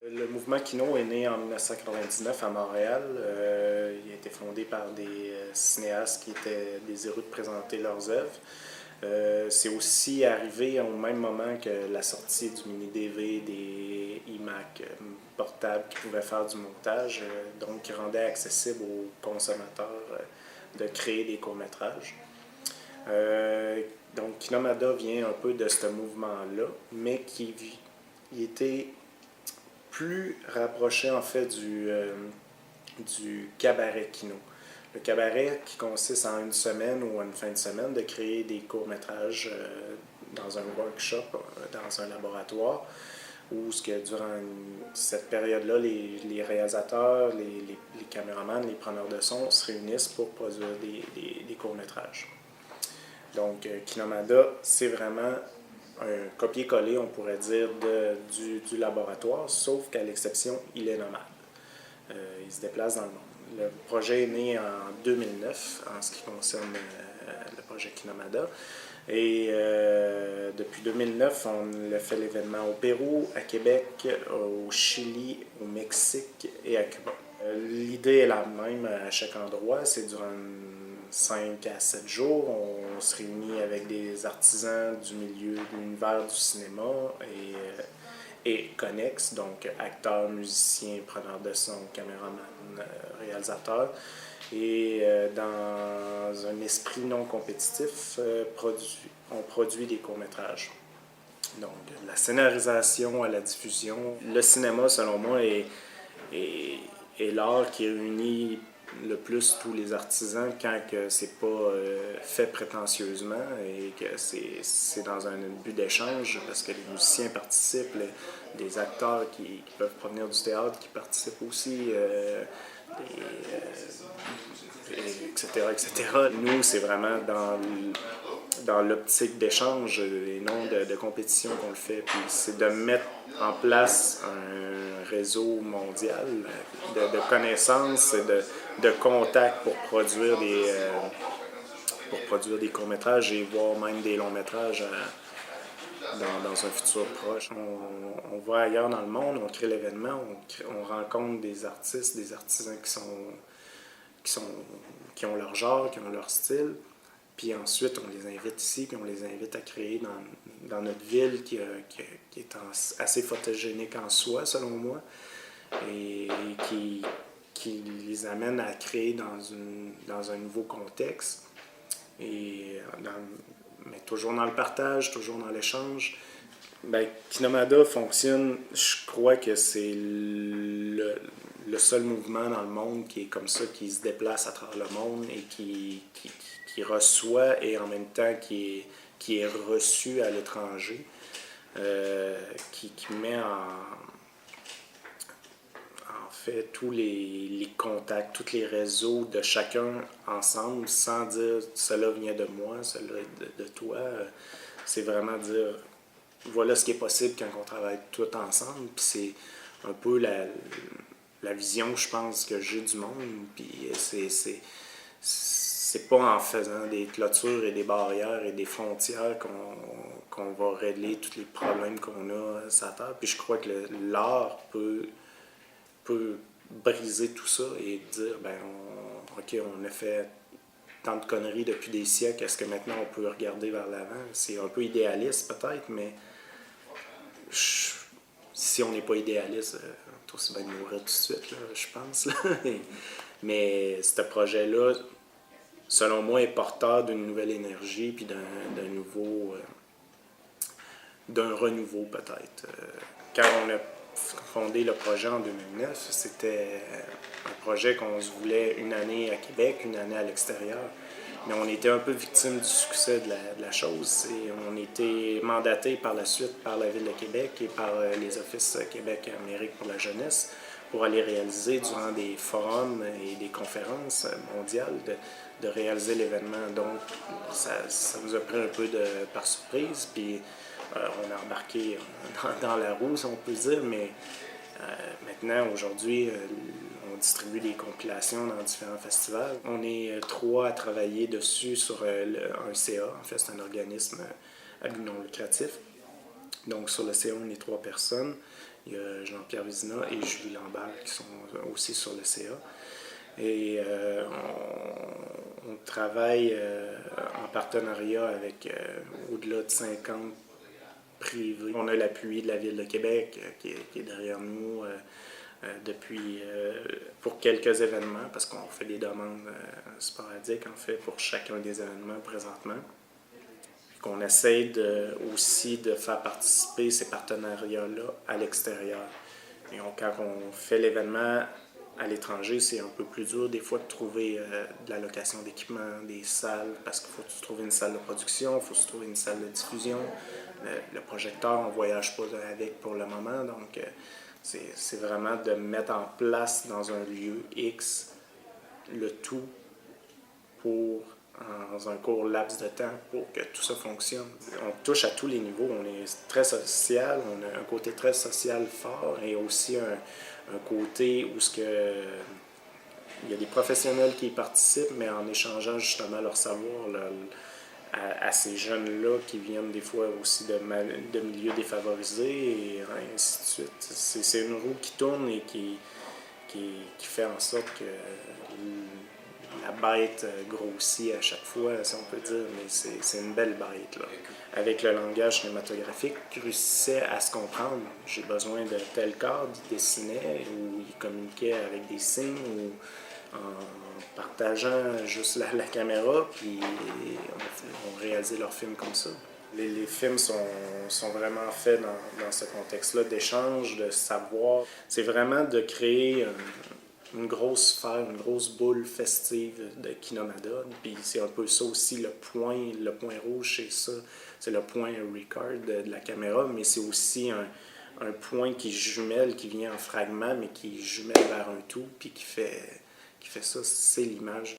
Le mouvement Kino est né en 1999 à Montréal. Il a été fondé par des cinéastes qui étaient désireux de présenter leurs œuvres. C'est aussi arrivé au même moment que la sortie du mini-DV des iMac portables qui pouvaient faire du montage, donc qui rendait accessible aux consommateurs de créer des courts-métrages. Donc Kinomada vient un peu de ce mouvement-là, mais qui était plus rapproché en fait du cabaret kino. Le cabaret qui consiste en une semaine ou une fin de semaine de créer des courts-métrages dans un workshop, dans un laboratoire, où durant cette période-là, les réalisateurs, les caméramans, les preneurs de son se réunissent pour produire des courts-métrages. Donc, Kinomada, c'est vraiment un copier-coller, on pourrait dire, du laboratoire, sauf qu'à l'exception, il est nomade. Il se déplace dans le monde. Le projet est né en 2009, en ce qui concerne le projet Kinomada. Et depuis 2009, on a fait l'événement au Pérou, à Québec, au Chili, au Mexique et à Cuba. L'idée est la même à chaque endroit, c'est durant 5 à 7 jours, on se réunit avec des artisans du milieu de l'univers du cinéma et connexes, donc acteurs, musiciens, preneurs de son, caméramans, réalisateurs. Et dans un esprit non compétitif, on produit des courts-métrages. Donc, de la scénarisation à la diffusion. Le cinéma, selon moi, est l'art qui réunit le plus tous les artisans quand que c'est pas fait prétentieusement et que c'est dans un but d'échange parce que les musiciens participent, des acteurs qui peuvent provenir du théâtre qui participent aussi, etc., etc. Nous, c'est vraiment dans l'optique d'échange et non de compétition qu'on le fait. Puis c'est de mettre en place un réseau mondial de connaissances et de contacts pour produire des courts-métrages et voire même des longs-métrages dans un futur proche. On va ailleurs dans le monde, on crée l'événement, on rencontre des artistes, des artisans qui ont leur genre, qui ont leur style. Puis ensuite, on les invite ici, puis on les invite à créer dans notre ville qui est assez photogénique en soi, selon moi, et qui les amène à créer dans un nouveau contexte, mais toujours dans le partage, toujours dans l'échange. Ben, Kinomada fonctionne, je crois que c'est le seul mouvement dans le monde qui est comme ça, qui se déplace à travers le monde et qui reçoit et en même temps qui est reçu à l'étranger, qui met en fait tous les contacts, tous les réseaux de chacun ensemble sans dire cela vient de moi, cela est de toi. C'est vraiment dire voilà ce qui est possible quand on travaille tout ensemble. Puis c'est un peu la vision, je pense, que j'ai du monde. Puis c'est pas en faisant des clôtures et des barrières et des frontières qu'on va régler tous les problèmes qu'on a sur la Terre. Puis je crois que l'art peut briser tout ça et dire, ben OK, on a fait tant de conneries depuis des siècles, est-ce que maintenant on peut regarder vers l'avant? C'est un peu idéaliste peut-être, mais si on n'est pas idéaliste, on aussi bien de mourir tout de suite, là, je pense. Là. Mais ce projet-là, selon moi, est porteur d'une nouvelle énergie puis d'un renouveau peut-être. Quand on a fondé le projet en 2009, c'était un projet qu'on se voulait une année à Québec, une année à l'extérieur. Mais on était un peu victime du succès de la chose et on était mandaté par la suite par la Ville de Québec et par les Offices Québec et Amérique pour la jeunesse pour aller réaliser durant des forums et des conférences mondiales de réaliser l'événement. Donc, ça nous a pris un peu par surprise, puis on a embarqué dans la roue, si on peut dire, mais maintenant, aujourd'hui, on distribue des compilations dans différents festivals. On est 3 à travailler dessus sur un CA, en fait, c'est un organisme à but non lucratif. Donc sur le CA, on est 3 personnes. Il y a Jean-Pierre Vézina et Julie Lambert qui sont aussi sur le CA. Et on travaille en partenariat avec au-delà de 50 privés. On a l'appui de la Ville de Québec qui est derrière nous depuis pour quelques événements, parce qu'on fait des demandes sporadiques en fait pour chacun des événements présentement. Puis qu'on essaie aussi de faire participer ces partenariats-là à l'extérieur. Et quand on fait l'événement à l'étranger, c'est un peu plus dur des fois de trouver de la location d'équipement, des salles, parce qu'il faut se trouver une salle de production, il faut se trouver une salle de diffusion. Le projecteur, on ne voyage pas avec pour le moment, donc c'est vraiment de mettre en place dans un lieu X le tout dans un court laps de temps pour que tout ça fonctionne. On touche à tous les niveaux, on est très social, on a un côté très social fort et aussi un côté où il y a des professionnels qui y participent, mais en échangeant justement leur savoir à ces jeunes-là qui viennent des fois aussi de milieux défavorisés et ainsi de suite. C'est une roue qui tourne et qui fait en sorte que la bête grossit à chaque fois, si on peut dire, mais c'est une belle bête, là. Avec le langage cinématographique, je réussissais à se comprendre. J'ai besoin de tel cadre, il dessinait ou il communiquait avec des signes ou en partageant juste la caméra, puis on réalisait leurs films comme ça. Les films sont vraiment faits dans ce contexte-là d'échange, de savoir. C'est vraiment de créer une grosse sphère, une grosse boule festive de Kinomadone. Puis c'est un peu ça aussi le point rouge, c'est ça. C'est le point record de la caméra, mais c'est aussi un point qui jumelle, qui vient en fragment, mais qui jumelle vers un tout, puis qui fait ça, c'est l'image.